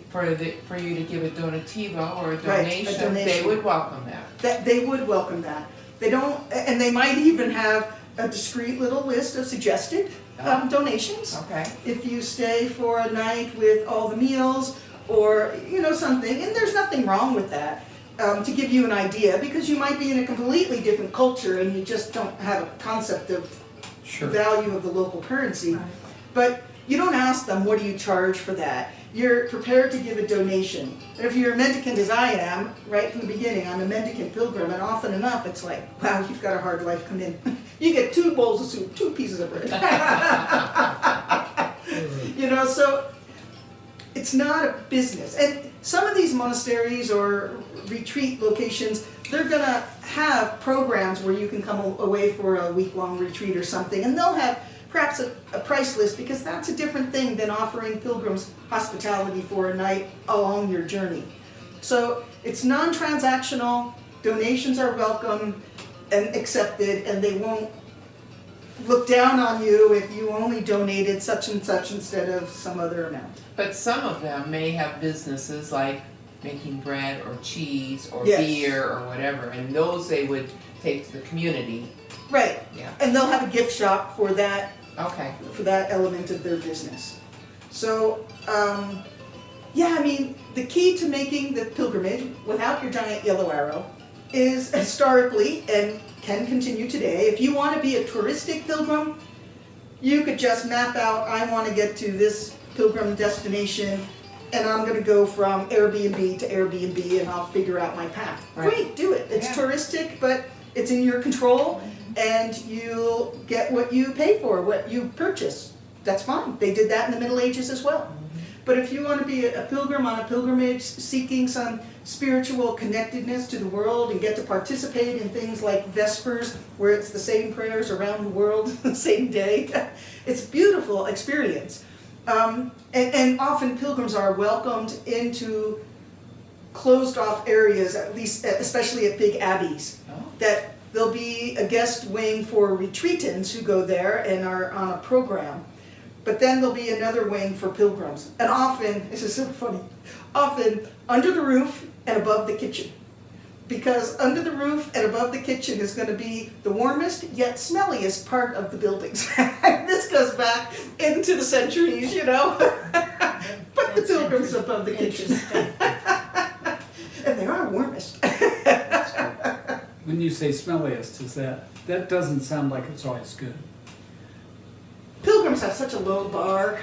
for you to give a donativo or a donation, they would welcome that. They would welcome that. They don't, and they might even have a discreet little list of suggested donations. Okay. If you stay for a night with all the meals or, something, and there's nothing wrong with that, to give you an idea, because you might be in a completely different culture and you just don't have a concept of value of the local currency. Right. But you don't ask them, what do you charge for that? You're prepared to give a donation. And if you're a mendicant as I am, right from the beginning, I'm a mendicant pilgrim, and often enough it's like, wow, you've got a hard life, come in. You get 2 bowls of soup, 2 pieces of bread. So it's not a business. And some of these monasteries or retreat locations, they're gonna have programs where you can come away for a week-long retreat or something, and they'll have perhaps a price list, because that's a different thing than offering pilgrims hospitality for a night along your journey. So it's non-transactional, donations are welcome and accepted, and they won't look down on you if you only donated such and such instead of some other amount. But some of them may have businesses like making bread or cheese or Yes. beer or whatever, and those they would take to the community. Right, Yeah. and they'll have a gift shop for that Okay. element of their business. So, the key to making the pilgrimage without your giant yellow arrow is historically, and can continue today, if you want to be a touristic pilgrim, you could just map out, I want to get to this pilgrim destination, and I'm going to go from Airbnb to Airbnb, and I'll figure out my path. Right. Great, do it. It's Yeah. touristic, but it's in your control, and you'll get what you pay for, what you purchase. That's fine. They did that in the Middle Ages as well. But if you want to be a pilgrim on a pilgrimage, seeking some spiritual connectedness to the world and get to participate in things like Vespers, where it's the same prayers around the world the same day, it's a beautiful experience. And often pilgrims are welcomed into closed off areas, at least, especially at big abbeys, that there'll be a guest wing for retreatants who go there and are on a program. But then there'll be another wing for pilgrims. And often, this is so funny, often under the roof and above the kitchen. Because under the roof and above the kitchen is going to be the warmest yet smelliest part of the buildings. This goes back into the centuries, Put the pilgrims above the kitchen. And they are warmest. When you say smelliest, that doesn't sound like it's always good. Pilgrims have such a low bar.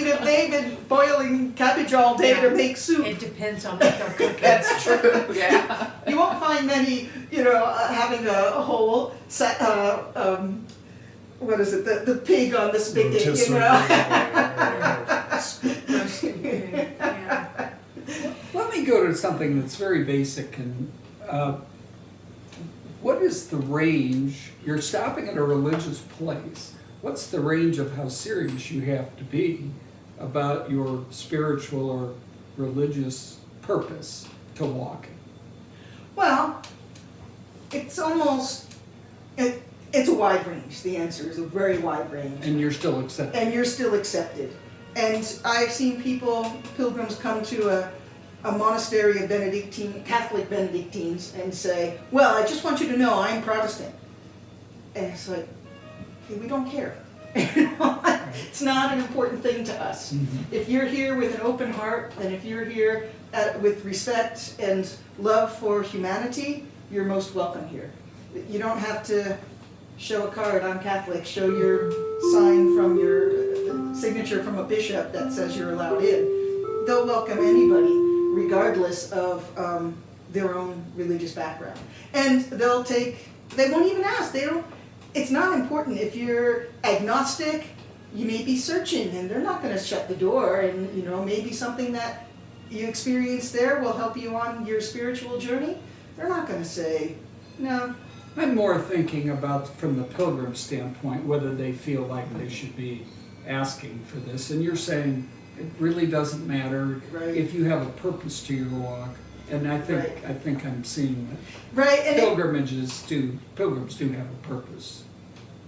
If they've been boiling cabbage all day to make soup, It depends on what they're cooking. That's true. Yeah. you won't find many, having a whole set, what is it, the pig on the spigot, Roasted pig, yeah. Let me go to something that's very basic. And what is the range? You're stopping at a religious place. What's the range of how serious you have to be about your spiritual or religious purpose to walking? Well, it's almost, it's a wide range. The answer is a very wide range. And you're still accepted. And you're still accepted. And I've seen pilgrims come to a monastery of Catholic Benedictines and say, well, I just want you to know I'm Protestant. And it's like, okay, we don't care. It's not an important thing to us. Mm-hmm. If you're here with an open heart, and if you're here with respect and love for humanity, you're most welcome here. You don't have to show a card, I'm Catholic, show your sign from your signature from a bishop that says you're allowed in. They'll welcome anybody, regardless of their own religious background. And they won't even ask. It's not important. If you're agnostic, you may be searching, and they're not going to shut the door, and maybe something that you experience there will help you on your spiritual journey. They're not going to say, no, I'm more thinking about from the pilgrim standpoint, whether they feel like they should be asking for this. And you're saying it really doesn't matter Right. if you have a purpose to your walk. And I think I'm seeing that Right, and pilgrims do have a purpose.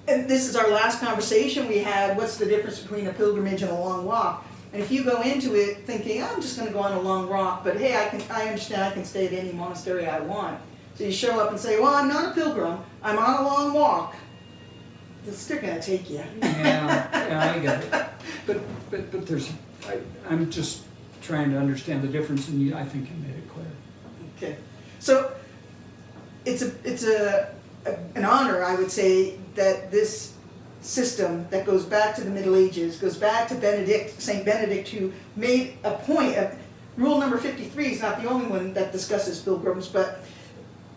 and this is our last conversation we had, what's the difference between a pilgrimage and a long walk? And if you go into it thinking, I'm just gonna go on a long walk, but hey, I understand I can stay at any monastery I want. So you show up and say, well, I'm not a pilgrim, I'm on a long walk. They're gonna take you. Yeah, I get it. But there's, I'm just trying to understand the difference, and I think you made it clear. Okay, so it's an honor, I would say, that this system that goes back to the Middle Ages, goes back to Saint Benedict, who made a point of, rule number 53 is not the only one that discusses pilgrims, but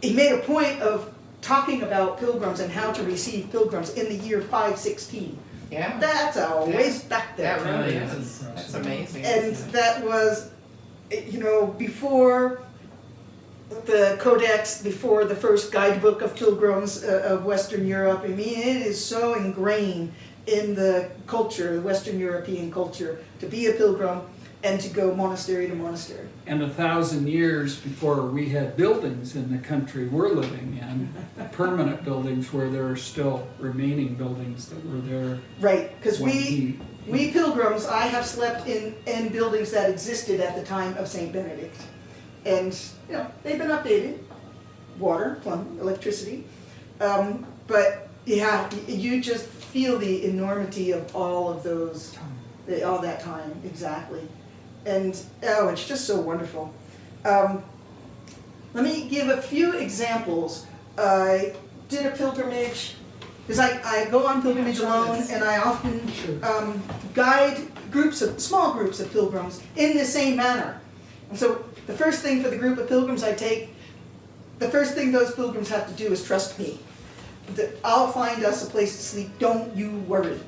he made a point of talking about pilgrims and how to receive pilgrims in the year 516. Yeah. That's a ways back there. That really Yeah, is. that's That's amazing. And that was, before the Codex, before the first guidebook of pilgrims of Western Europe. I mean, it is so ingrained in the culture, the Western European culture, to be a pilgrim and to go monastery to monastery. And 1,000 years before we had buildings in the country we're living in, permanent buildings where there are still remaining buildings that were there. Right, because when we pilgrims, I have slept in buildings that existed at the time of Saint Benedict. And, they've been updated, water, plumbing, electricity. But yeah, you just feel the enormity of all of those, all that time, exactly. And, it's just so wonderful. Let me give a few examples. I did a pilgrimage, because I go on pilgrimage alone, and I often guide small groups of pilgrims in the same manner. And so the first thing for the group of pilgrims I take, the first thing those pilgrims have to do is trust me. I'll find us a place to sleep, don't you worry.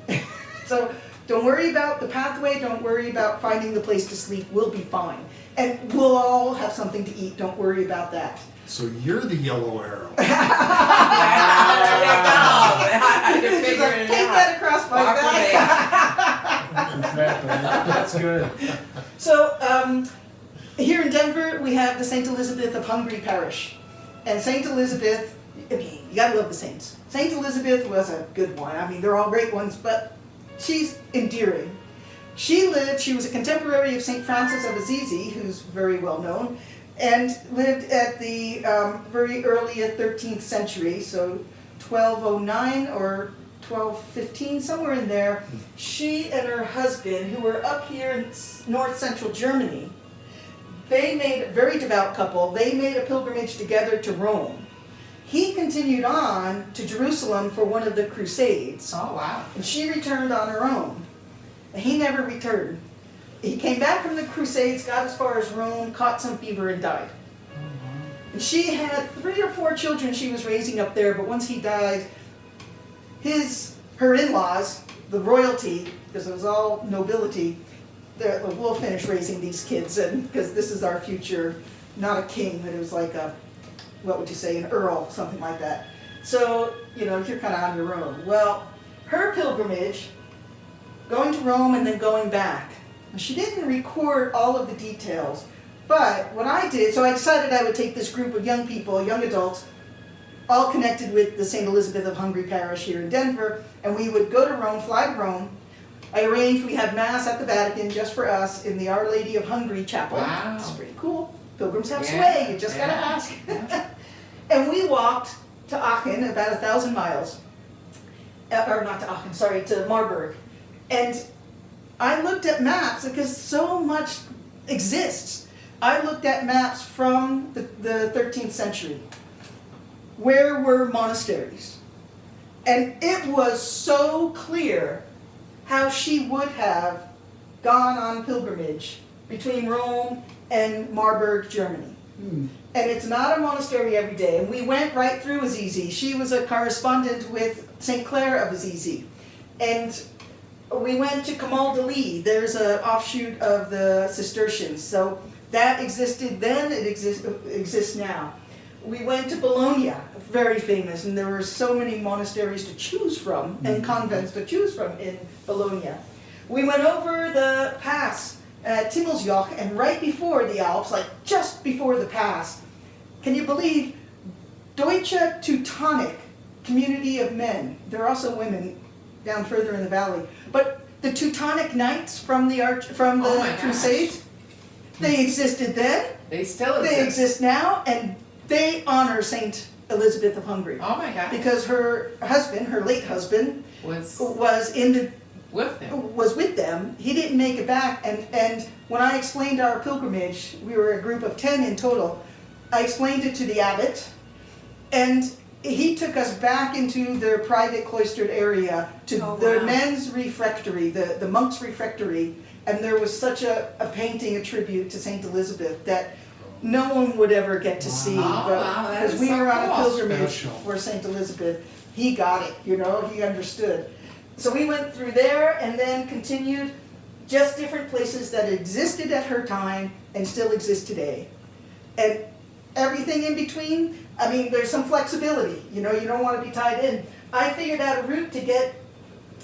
So don't worry about the pathway, don't worry about finding the place to sleep, we'll be fine. And we'll all have something to eat, don't worry about that. So you're the yellow arrow. There you go. You're figuring it Take out. that across my Walk back. with Exactly, that's good. So here in Denver, we have the St. Elizabeth of Hungary parish. And St. Elizabeth, you gotta love the saints. St. Elizabeth was a good one. I mean, they're all great ones, but she's endearing. She was a contemporary of St. Francis of Assisi, who's very well known, and lived at the very early 13th century, so 1209 or 1215, somewhere in there. She and her husband, who were up here in north central Germany, they made a very devout couple. They made a pilgrimage together to Rome. He continued on to Jerusalem for one of the Crusades. Oh, wow. And she returned on her own. And he never returned. He came back from the Crusades, got as far as Rome, caught some fever, and died. And she had 3 or 4 children she was raising up there, but once he died, her in-laws, the royalty, because it was all nobility, we'll finish raising these kids, and because this is our future, not a king, but it was like what would you say, an earl, something like that. So, you're kind of on your own. Well, her pilgrimage, going to Rome and then going back. She didn't record all of the details, but what I did, so I decided I would take this group of young people, young adults, all connected with the St. Elizabeth of Hungary parish here in Denver, and we would go to Rome, fly to Rome. I arranged, we had Mass at the Vatican just for us in the Our Lady of Hungary chapel. Wow. It's pretty cool. Pilgrims have Yeah, sway, you just gotta yeah. ask. And we walked to Aachen, about 1,000 miles. Or not to Aachen, sorry, to Marburg. And I looked at maps, because so much exists. I looked at maps from the 13th century. Where were monasteries? And it was so clear how she would have gone on pilgrimage between Rome and Marburg, Germany. And it's not a monastery every day. And we went right through Assisi. She was a correspondent with St. Clare of Assisi. And we went to Camaldoli. There's an offshoot of the Cistercians. So that existed then, it exists now. we went to Bologna, very famous, and there were so many monasteries to choose from and convents to choose from in Bologna. We went over the pass at Timmelsjoch, and right before the Alps, like just before the pass, can you believe Deutsche Teutonic Community of Men? There are also women down further in the valley, but the Teutonic Knights from the Oh my gosh. Crusades, they existed then, They still they exist. exist now, and they honor Saint Elizabeth of Hungary. Oh my God. Because her husband, her late husband, Was was in the with them. was with them. He didn't make it back, and when I explained our pilgrimage, we were a group of 10 in total. I explained it to the abbot, and he took us back into their private cloistered area to Oh, the wow. men's refectory, the monks' refectory, and there was such a painting, a tribute to Saint Elizabeth that no one would ever get to see. Oh, wow, that Because is we so were on a cool. pilgrimage Special. for Saint Elizabeth, he got it, you know, he understood. So we went through there and then continued just different places that existed at her time and still exist today. And everything in between, I mean, there's some flexibility, you know, you don't want to be tied in. I figured out a route to get,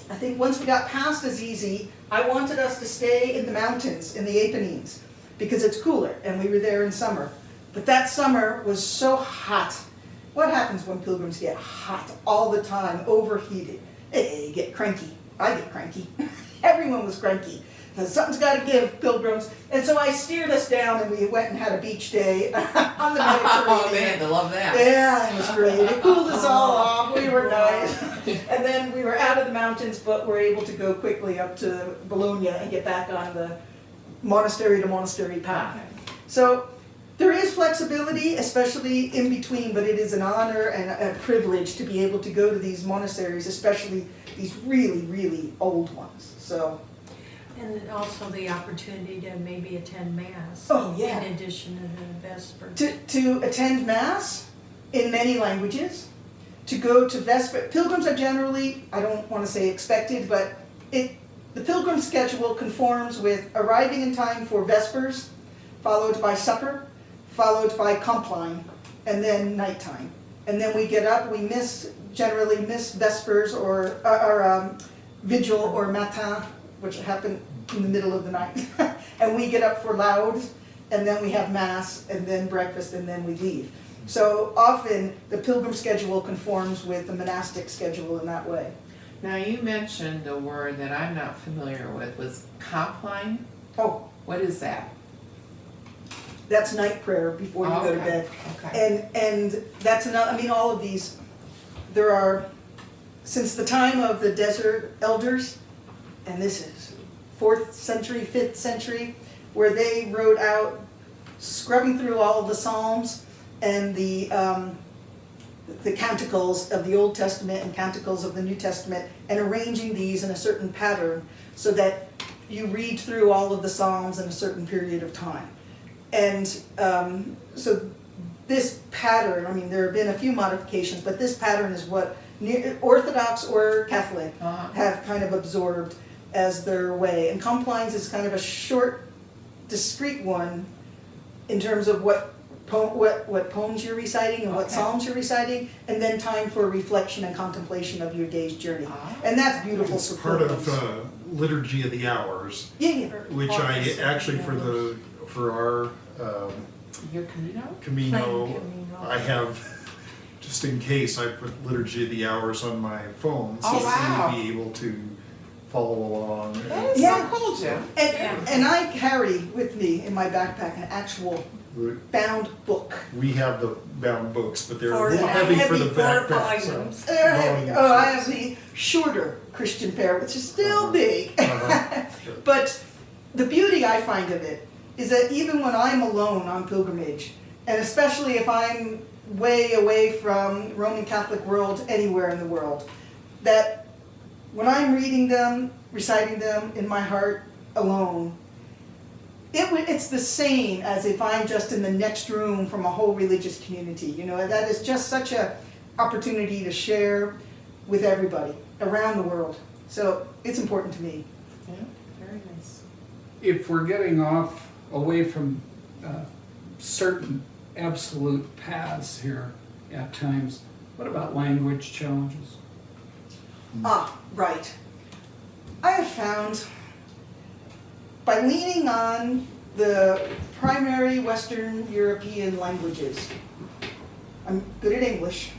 I think once we got past Azizi, I wanted us to stay in the mountains, in the Apennines, because it's cooler, and we were there in summer. But that summer was so hot. What happens when pilgrims get hot all the time, overheated? They get cranky. I get cranky. Everyone was cranky. Something's got to give, pilgrims. And so I steered us down, and we went and had a beach day on the Oh man, Mediterranean. they love that. Yeah, it was great. It cooled us all off. We were nice. And then we were out of the mountains, but were able to go quickly up to Bologna and get back on the monastery to monastery path. So there is flexibility, especially in between, but it is an honor and a privilege to be able to go to these monasteries, especially these really, really old ones. So, And also the opportunity to maybe attend mass. Oh, yeah. In addition to the Vesper. to attend Mass in many languages, to go to Vesper. Pilgrims are generally, I don't want to say expected, but the pilgrim schedule conforms with arriving in time for Vespers, followed by supper, followed by compline, and then nighttime. And then we get up, we generally miss Vespers or Vigil or Matin, which happen in the middle of the night. And we get up for Lauds, and then we have Mass, and then breakfast, and then we leave. So often, the pilgrim schedule conforms with the monastic schedule in that way. Now you mentioned a word that I'm not familiar with, was compline. Oh, What is that? that's night prayer before you go to Okay, bed. okay. And that's another, I mean, all of these, there are, since the time of the desert elders, and this is 4th century, 5th century, where they wrote out, scrubbing through all of the Psalms and the canticles of the Old Testament and canticles of the New Testament, and arranging these in a certain pattern so that you read through all of the Psalms in a certain period of time. And so this pattern, I mean, there have been a few modifications, but this pattern is what Orthodox or Catholic Uh-huh. have kind of absorbed as their way. And complines is kind of a short, discrete one in terms of what poems you're reciting and what Okay. psalms you're reciting, and then time for reflection and contemplation of your day's journey. Ah. And that's beautiful It's for part pilgrims. of Liturgy of the Hours, Yeah, yeah. which I actually, for our Your Camino? Camino, Camino. I have, just in case, I put Liturgy of the Hours on my phone, so Oh, wow. that you'll be able to follow along. That is Yeah. so cool, Jim. And I carry with me in my backpack an actual bound book. We have the bound books, but they're a For little the heavy for the heavy backpack. So. volumes. Volumes, Oh, I yes. have the shorter Christian pair, which is still big. Uh-huh. But the beauty I find of it is that even when I'm alone on pilgrimage, and especially if I'm way away from Roman Catholic world anywhere in the world, that when I'm reading them, reciting them in my heart alone, it's the same as if I'm just in the next room from a whole religious community. You know, that is just such a opportunity to share with everybody around the world. So it's important to me. Yeah, very nice. If we're getting off away from certain absolute paths here at times. What about language challenges? Ah, right. I have found by leaning on the primary Western European languages, I'm good at English,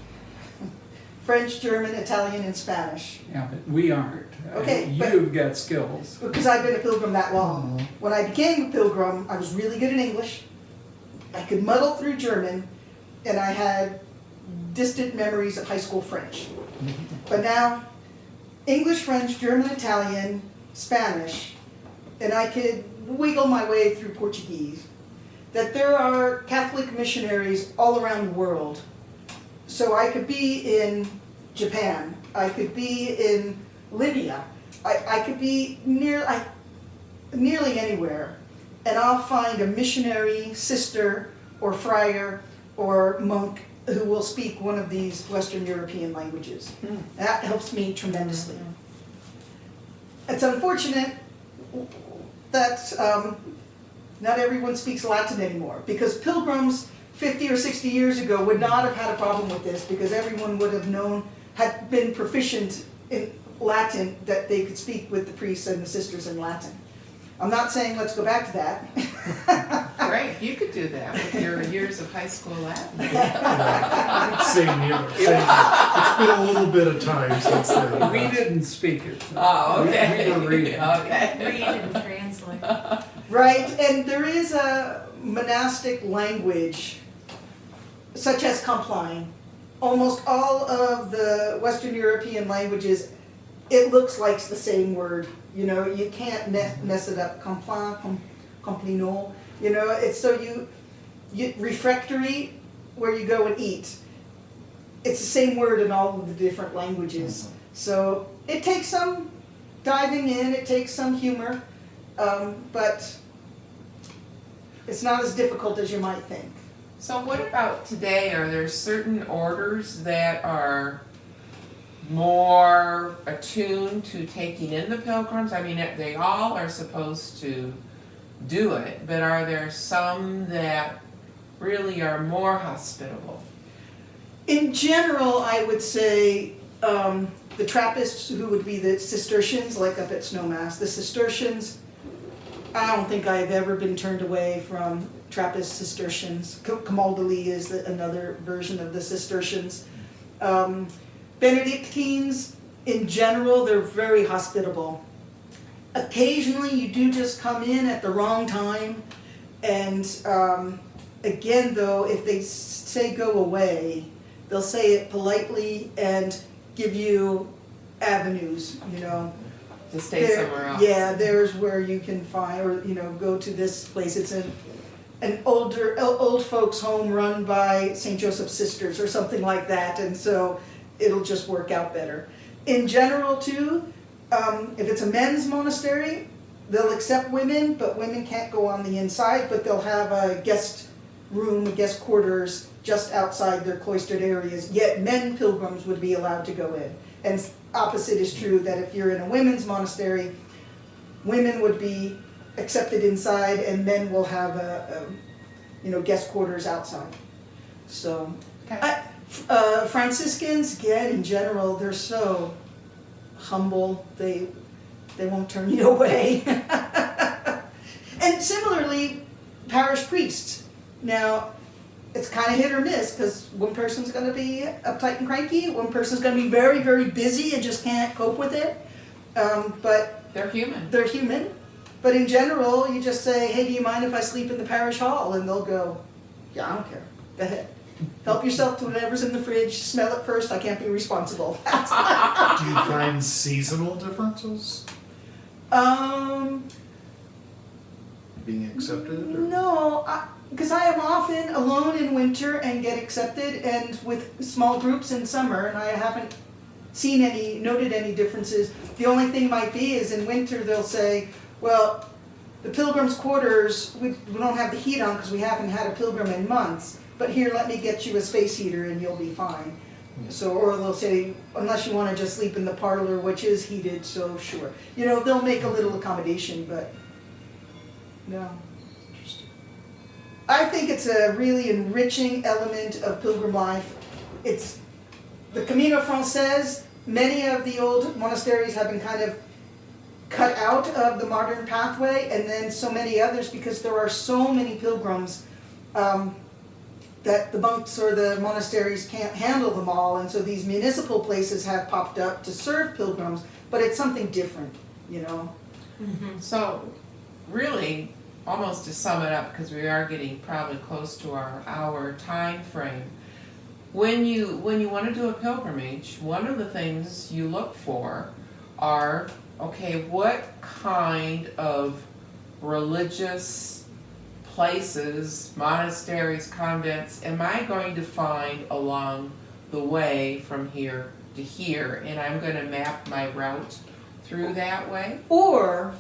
French, German, Italian, and Spanish. Yeah, but we aren't. Okay, You've got skills. Because I've been a pilgrim that long. When I became a pilgrim, I was really good at English. I could muddle through German, and I had distant memories of high school French. But now, English, French, German, Italian, Spanish, and I could wiggle my way through Portuguese. That there are Catholic missionaries all around the world. So I could be in Japan, I could be in Libya, I could be nearly anywhere, and I'll find a missionary, sister, or friar, or monk who will speak one of these Western European languages. That helps me tremendously. It's unfortunate that not everyone speaks Latin anymore, because pilgrims 50 or 60 years ago would not have had a problem with this, because everyone would have known, had been proficient in Latin, that they could speak with the priests and the sisters in Latin. I'm not saying let's go back to that. Great, you could do that with your years of high school Latin. Same here. It's been a little bit of time since then. We didn't speak it. so Oh, okay. We were reading. Okay. Read and translate. Right, and there is a monastic language, such as compline. Almost all of the Western European languages, it looks like the same word. You know, you can't mess it up. Compline, complino. You know, it's so you refectory, where you go and eat. It's the same word in all of the different languages. So it takes some diving in, it takes some humor, but it's not as difficult as you might think. So what about today? Are there certain orders that are more attuned to taking in the pilgrims? I mean, they all are supposed to do it, but are there some that really are more hospitable? In general, I would say the Trappists, who would be the Cistercians, like up at Snowmass, the Cistercians, I don't think I've ever been turned away from Trappist Cistercians. Camaldoli is another version of the Cistercians. Benedictines, in general, they're very hospitable. Occasionally, you do just come in at the wrong time, and again, though, if they say go away, they'll say it politely and give you avenues, you know. To stay somewhere else? Yeah, there's where you can find, or, you know, go to this place. It's an old folks home run by St. Joseph's Sisters or something like that, and so it'll just work out better. In general, too, if it's a men's monastery, they'll accept women, but women can't go on the inside, but they'll have a guest room, guest quarters just outside their cloistered areas, yet men pilgrims would be allowed to go in. And opposite is true, that if you're in a women's monastery, women would be accepted inside and men will have guest quarters outside. So, Okay. Franciscans, again, in general, they're so humble, they won't turn you away. And similarly, parish priests. Now, it's kind of hit or miss, because one person's going to be uptight and cranky, one person's going to be very, very busy and just can't cope with it. But They're human. they're human. But in general, you just say, hey, do you mind if I sleep in the parish hall? And they'll go, yeah, I don't care. Go ahead. Help yourself to whatever's in the fridge. Smell it first. I can't be responsible. Do you find seasonal differences being accepted? Or? No, because I am often alone in winter and get accepted, and with small groups in summer, and I haven't noted any differences. The only thing might be is in winter they'll say, well, the pilgrims' quarters, we don't have the heat on because we haven't had a pilgrim in months, but here, let me get you a space heater and you'll be fine. So, or they'll say, unless you want to just sleep in the parlor, which is heated, so sure. You know, they'll make a little accommodation, but no. Interesting. I think it's a really enriching element of pilgrim life. It's the Camino Frances. Many of the old monasteries have been kind of cut out of the modern pathway, and then so many others, because there are so many pilgrims that the monks or the monasteries can't handle them all, and so these municipal places have popped up to serve pilgrims, but it's something different, you know. So, really, almost to sum it up, because we are getting probably close to our hour time frame. When you want to do a pilgrimage, one of the things you look for are, okay, what kind of religious places, monasteries, convents, am I going to find along the way from here to here, and I'm going to map my route through that way? Or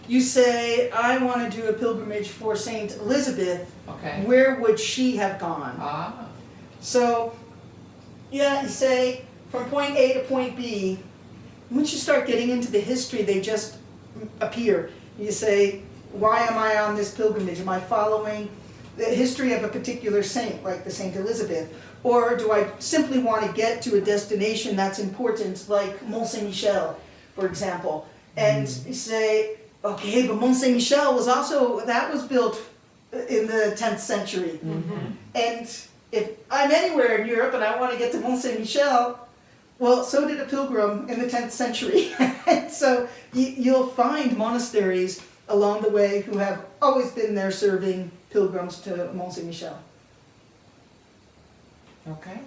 you say, I want to do a pilgrimage for Saint Elizabeth. Okay. Where would she have gone? Ah. So, yeah, you say from point A to point B. Once you start getting into the history, they just appear. You say, why am I on this pilgrimage? Am I following the history of a particular saint, like the Saint Elizabeth? Or do I simply want to get to a destination that's important, like Mont Saint Michel, for example? And you say, okay, but Mont Saint Michel was also, that was built in the 10th century. And if I'm anywhere in Europe and I want to get to Mont Saint Michel, well, so did a pilgrim in the 10th century. And so you'll find monasteries along the way who have always been there serving pilgrims to Mont Saint Michel. Okay.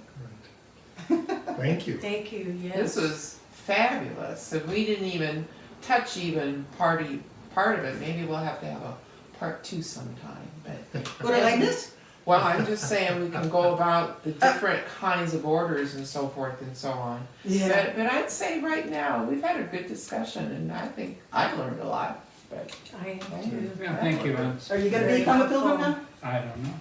Thank you. Thank you, yes. This was fabulous. And we didn't even touch even part of it. Maybe we'll have to have a part 2 sometime. But What did I miss? well, I'm just saying we can go about the different kinds of orders and so forth and so on. Yeah. But I'd say right now we've had a good discussion, and I think I learned a lot. But I am too. Yeah, thank you, Ann. Are you going to become a pilgrim now? I don't know.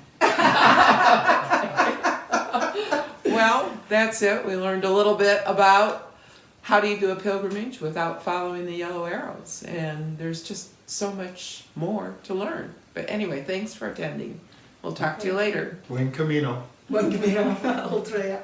well, that's it. We learned a little bit about how do you do a pilgrimage without following the yellow arrows, and there's just so much more to learn. But anyway, thanks for attending. We'll talk to you later. Buen camino. Buen camino. Ultra.